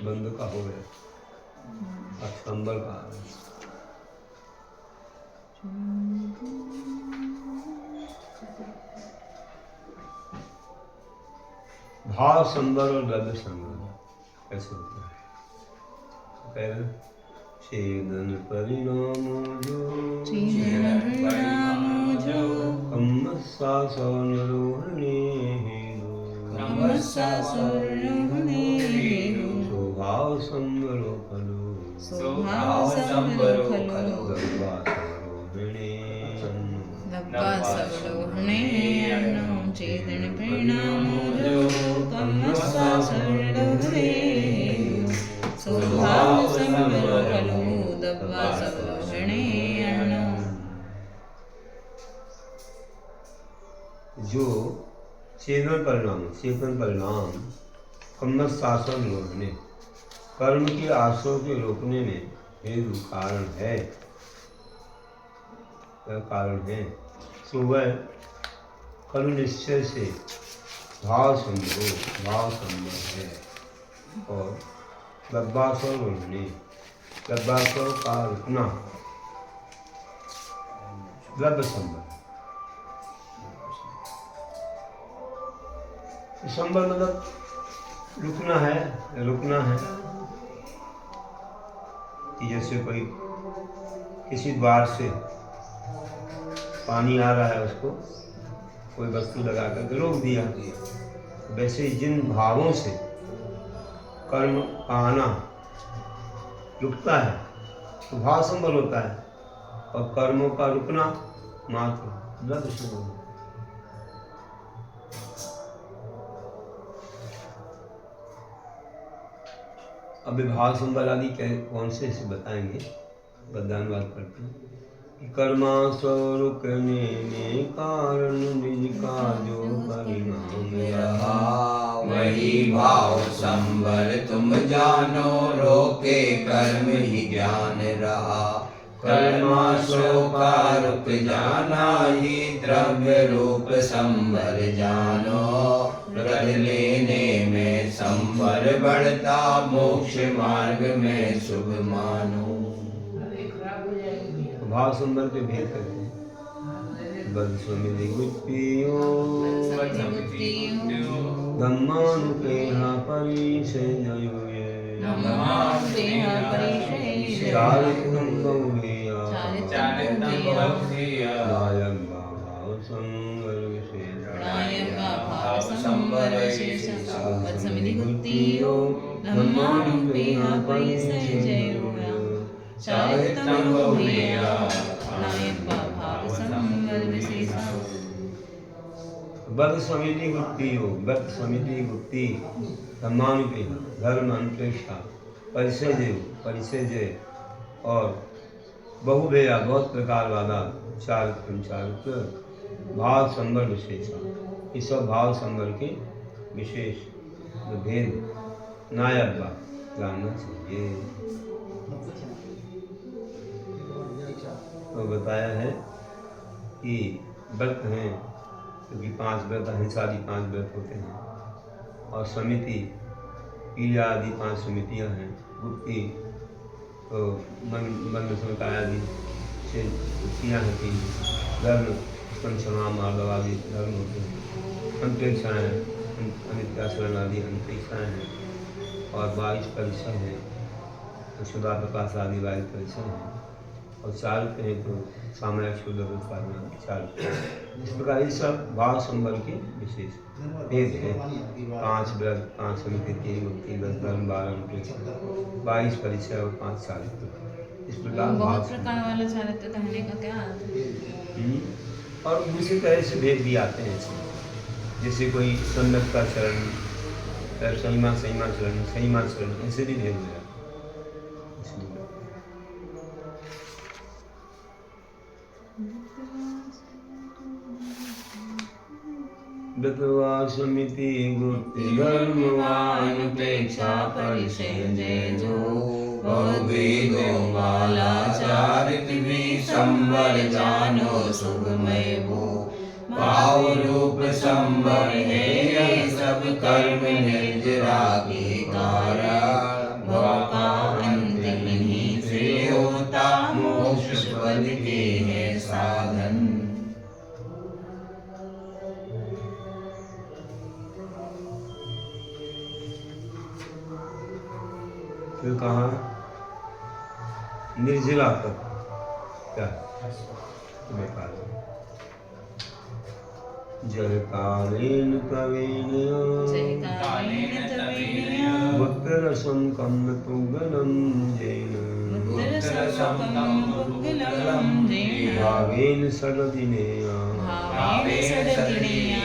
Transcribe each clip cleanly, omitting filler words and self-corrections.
बंद का हो गया, अब संबर का आ गया। भाव संबर और द्रव्य संबर कैसे होता है? कह रहे छेदन परिणाम जो कम्मस्सा सौनरोहणे स्वभाव संबरो खलु दब्बासवरोहणे अन्नं छेदन परिणामो जो कम्मस्सा सौनरोहणे स्वभाव संबरो खलु दब्बासवरोहणे अन्नं। जो चेतन परिणाम कम्मत शासन रोकने कर्म के आशयों के रोकने में हेतु कारण है तो वह खलु निश्चय से भाव संभव है। और लब्बासव रोकने लब्बासव का रुकना द्रव्य संभव। संभव मतलब रुकना है कि जैसे कोई किसी द्वार से पानी आ रहा है, उसको कोई वस्तु लगा कर रोक दिया, वैसे ही जिन भावों से कर्म का आना रुकता है तो भाव संबल होता है, और कर्मों का रुकना मात्र द्रव्य संबल होता है। अब भाव संबल आदि कौन से बताएंगे, बदानुवाद करते हैं। कर्मा स्वरुकने में कारण निज का जो परिणाम रहा, वही भाव संबल तुम जानो, रोके कर्म ही ज्ञान रहा। कर्मा सो का रुक जाना ही द्रव्य रूप संबर जानो, व्रत लेने में संबर बढ़ता, मोक्ष मार्ग में शुभ मानो। भाव संबर के भेद करते हैं। बदसमिति गुप्तियों धम्मानुपेहा परिशय जयोये, चारित्रं बहुधेया नायक भाव संबर विशेष। बदसमिति गुप्तियों धम्मानुपेहा परिशय जयोये, चारित्रं बहुधेया नायक भाव संबर विशेष। बद समिति गुप्ति धर्मानुपेक्षा धर्म अनुपेक्षा परिचय जय और बहुभेया बहुत प्रकार वाला चारित्र भाव संबर विशेष। इस सब भाव संबर के विशेष भेद नायक जानना चाहिए। तो बताया है कि व्रत हैं, क्योंकि 5 व्रत अहिंसादि 5 व्रत होते हैं, और समिति क्रिया आदि 5 समितियाँ हैं। गुप्ति तो मन आदि से गुप्तियाँ हैं 3। धर्म पंचमा मार्ग आदि धर्म होते हैं। अंतरिक्षाएँ अनित्याचरण आदि अंतरिक्षाएँ हैं, और 22 परिचय हैं, तो सुधा प्रकाश आदि 22 परिचय हैं, और चारुक्य हैं तो सामयिक शुद्ध उत्पादन चारुक्य। इस प्रकार ये सब भाव संबल के विशेष भेद हैं। 5 व्रत 5 समिति 3 गुप्ति 10 धर्म 12 22 परिचय और 5 चारित्र। इस प्रकार बहुत प्रकार वाला चारित्र कहने का क्या अर्थ है? और दूसरी तरह से भेद भी आते हैं इसमें, जैसे कोई सम्यक का चरण, सहीमा चरण ऐसे भी भेद हो जाते हैं। व्रतवा समिति गुप्ति धर्मवानुपेक्षा परिचय जय जो, बहुवेदों वाला चारित्र भी संबर जानो शुभमय वो। भाव रूप संबर है सब कर्म निर्जरा के कारण, भव का अंत नहीं से होता, मोक्ष पद के है साधन। फिर कहा निर्जला तक क्या तुम्हें काल जल कालीन कवीन जय कालीन तवेनिया उत्तरसं कम्मतुगलं जैन उत्तरसमं पुग्गलं जैन भावेन सददिनेया भावेन सददिनेया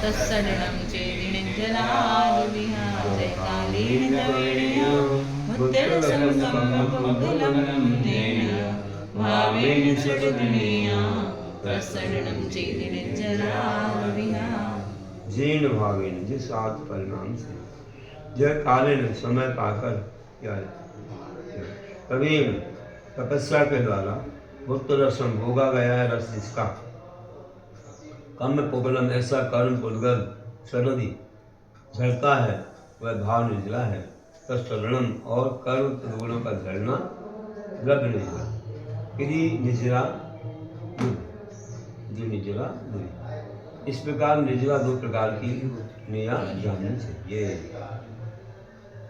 तत्सरणं चेदिनिर्जलारुविहा जय कालीन तवेनिया उत्तरसमं पुग्गलं जैन भावेन सददिनेया तत्सरणं चेदिनिर्जलारुविहा जैन भावेन जिस आत्म परिणाम से जय कालीन समय पाकर क्या प्रवीण तपस्या के द्वारा भुक्त रसम भोगा गया है रस जिसका कम पुगलम ऐसा कर्म पुद्गल सरदी झड़ता है वह भाव निर्जला है तत्सरणम और कर्म गुणों का झड़ना लग निर्जला यदि निर्जला जो निर्जला दुरी। इस प्रकार निर्जला दो प्रकार की निया जाननी चाहिए।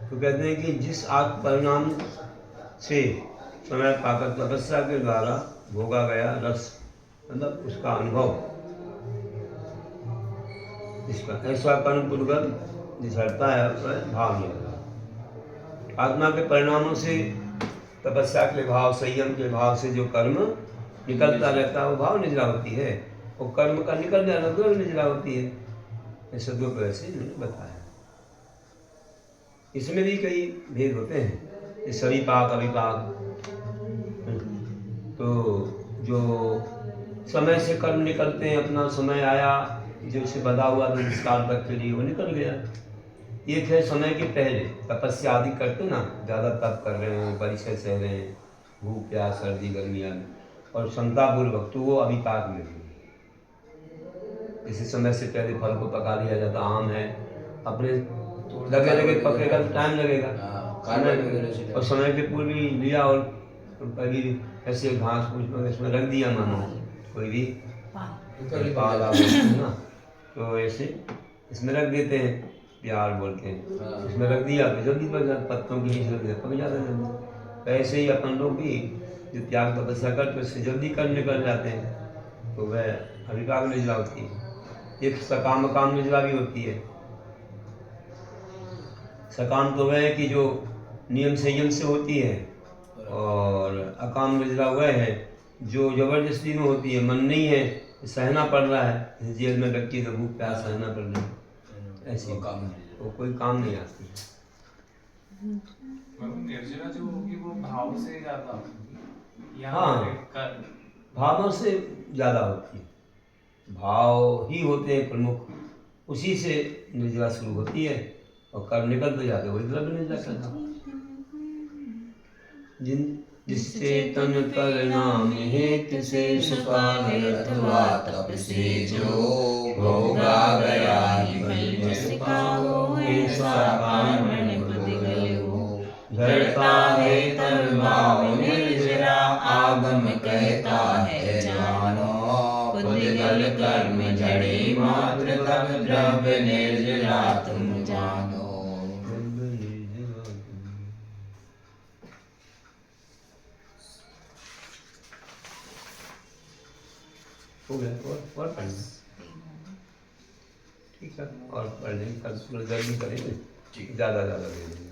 तो कहते हैं कि जिस आत्म परिणाम से समय पाकर तपस्या के द्वारा भोगा गया रस मतलब उसका अनुभव इसका ऐसा कर्म पुद्गल झड़ता है वह भाव निर्जला। आत्मा के परिणामों से तपस्या के भाव संयम के भाव से जो कर्म निकलता रहता है वो भाव निर्जला होती है और कर्म का निकल जाना तो निर्जला होती है। ऐसे दो प्रकार से इन्होंने बताया। इसमें भी कई भेद होते हैं सविपाक अविपाक। तो जो समय से कर्म निकलते हैं अपना समय आया जो उसे बधा हुआ था जिस काल तक के लिए वो निकल गया। एक है समय के पहले तपस्या आदि करते ना ज़्यादा तप कर रहे हैं परिचय सह रहे हैं भूख प्यास सर्दी गर्मी आदि और क्षमतापूर्वक तो वो अविपाक में भी इसी समय से पहले फल को पका लिया जाता आम है अपने लगे लगे पकेगा तो टाइम लगेगा और समय के पूर्व भी लिया और कभी ऐसे घास फूस इसमें रख दिया मानो कोई भी पाल ना तो ऐसे इसमें रख देते हैं प्यार बोलते हैं इसमें रख दिया तो जल्दी पक जाता पत्तों के नीचे रख दिया पक जाता जल्दी। तो ऐसे ही अपन लोग भी जो त्याग तपस्या करते उससे जल्दी कर्म निकल जाते हैं तो वह अविपाक निर्जला होती है। एक सकाम काम निर्जला भी होती है। सकाम तो वह है कि जो नियम संयम से होती है और अकाम निर्जला वह है जो जबरदस्ती में होती है मन नहीं है सहना पड़ रहा है जेल में व्यक्ति तो भूख प्यास सहना पड़ रहा है ऐसी वो कोई काम नहीं आती। निर्जला जो होगी वो भाव से ज्यादा होगी। हाँ भावों से ज़्यादा होती है। भाव ही होते हैं प्रमुख उसी से निर्जला शुरू होती है और कर्म निकल तो जाते वही द्रव्य निर्जला करता जिस चेतन परिणाम हेतु से सुकाल अथवा तप से जो भोगा गया ही फल जिसका हो ऐसा कारण पुद्गल हो। झड़ता है तन भाव निर्जरा आगम कहता है जानो पुद्गल कर्म झड़े मात्र तब द्रव्य निर्जरा तुम जानो। हो गया और पढ़ना ठीक है और पढ़ लेंगे कल जल्दी करेंगे ज़्यादा दे देंगे।